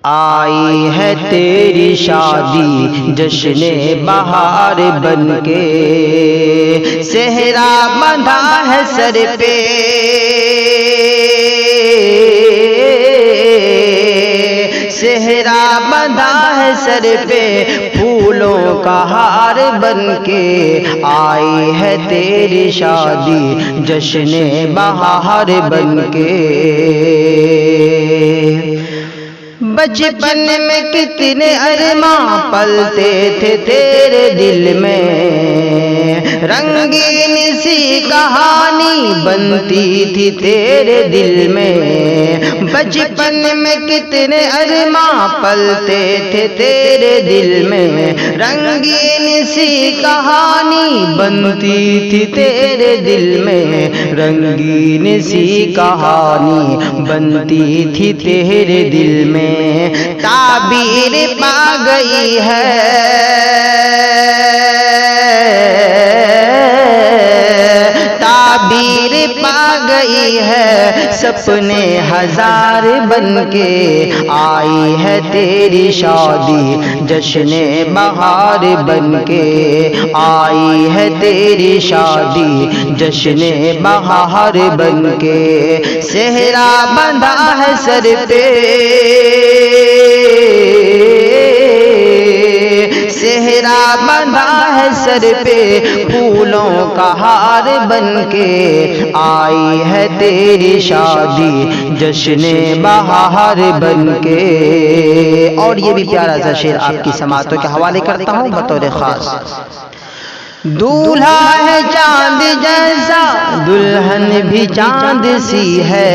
آئی ہے تیری شادی جشن بہار بن کے، صحرا بندھا ہے سر پہ، صحرا بندھا ہے سر پہ، پھولوں کا ہار بن کے، آئی ہے تیری شادی جشن بہار بن کے۔ بچپن میں کتنے ارماں پلتے تھے تیرے دل میں، رنگین سی کہانی بنتی تھی تیرے دل میں، بچپن میں کتنے ارماں پلتے تھے تیرے دل میں، رنگین سی کہانی بنتی تھی تیرے دل میں، رنگین سی کہانی بنتی تھی تیرے دل میں، تعبیر پا گئی ہے، تعبیر پا گئی ہے، سپنے ہزار بن کے، آئی ہے تیری شادی جشن بہار بن کے، آئی ہے تیری شادی جشن بہار بن کے، صحرا بندھا ہے سر پہ، صحرا بندھا ہے سر پہ، پھولوں کا ہار بن کے، آئی ہے تیری شادی جشن بہار بن کے۔ اور یہ بھی پیارا سا شعر آپ کی سماعتوں کے حوالے کرتا ہوں بطور خاص۔ دولہا ہے چاند جیسا، دلہن بھی چاند سی ہے،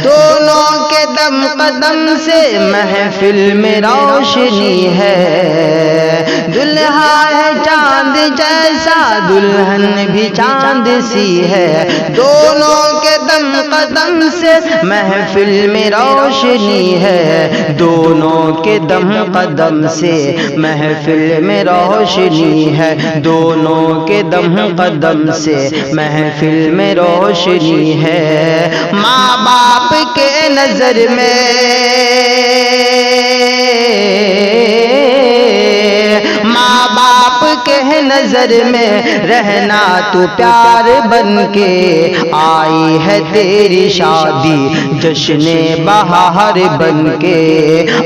دونوں کے دم قدم سے محفل میں روشنی ہے، دولہا ہے چاند جیسا، دلہن بھی چاند سی ہے، دونوں کے دم قدم سے محفل میں روشنی ہے، دونوں کے دم قدم سے محفل میں روشنی ہے، دونوں کے دم قدم سے محفل میں روشنی ہے، ماں باپ کے نظر میں، ماں باپ کے نظر میں رہنا تو پیار بن کے، آئی ہے تیری شادی جشن بہار بن کے،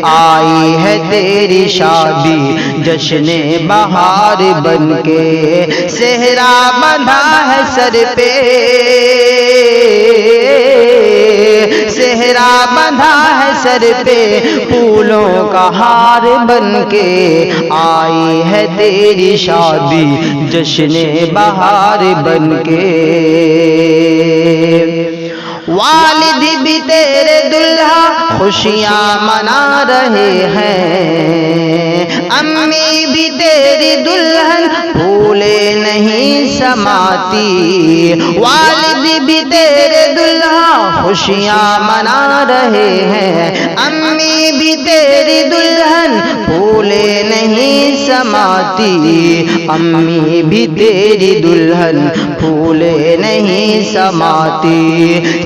آئی ہے تیری شادی جشن بہار بن کے، صحرا بندھا ہے سر پہ، صحرا بندھا ہے سر پہ، پھولوں کا ہار بن کے، آئی ہے تیری شادی جشن بہار بن کے۔ والد بھی تیرے دلہا خوشیاں منا رہے ہیں، امی بھی تیری دلہن پھولے نہیں سماتی، والد بھی تیرے دلہا خوشیاں منا رہے ہیں، امی بھی تیری دلہن پھولے نہیں سماتی، امی بھی تیری دلہن پھولے نہیں سماتی،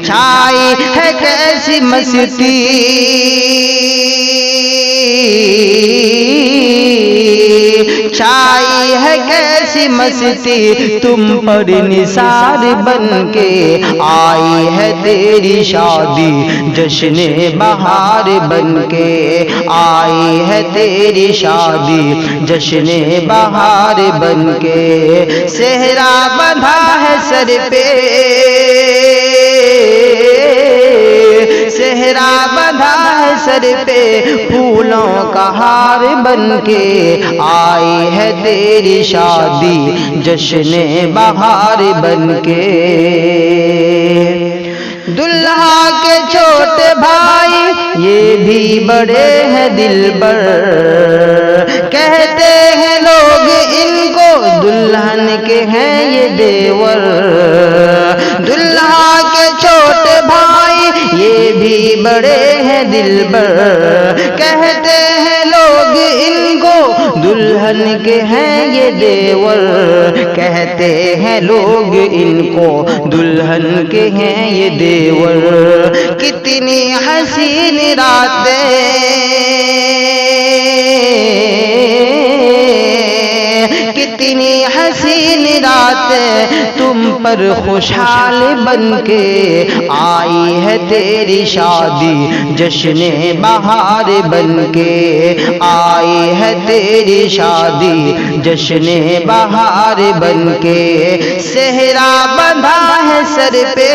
چھائی ہے کیسی مستی، چھائی ہے کیسی مستی، تم پر نثار بن کے، آئی ہے تیری شادی جشن بہار بن کے، آئی ہے تیری شادی جشن بہار بن کے، صحرا بندھا ہے سر پہ، صحرا بندھا ہے سر پہ، پھولوں کا ہار بن کے، آئی ہے تیری شادی جشن بہار بن کے۔ دلہا کے چھوٹے بھائی یہ بھی بڑے ہیں دلبر، کہتے ہیں لوگ ان کو دلہن کے ہیں یہ دیور، دلہا کے چھوٹے بھائی یہ بھی بڑے ہیں دلبر، کہتے ہیں لوگ ان کو دلہن دلہن کے ہیں یہ دیور، کہتے ہیں لوگ ان کو دلہن کے ہیں یہ دیور۔ کتنی حسین راتیں، کتنی حسین راتیں تم پر خوشحال بن کے آئی ہے تیری شادی، جشن بہار بن کے آئی ہے تیری شادی، جشن بہار بن کے۔ صحرا بندھا ہے سر پہ،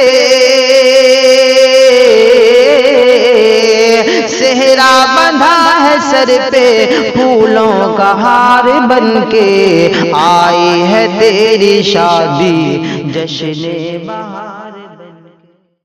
صحرا بندھا ہے سر پہ، پھولوں کا ہار بن کے آئی ہے تیری شادی، جشن بہار۔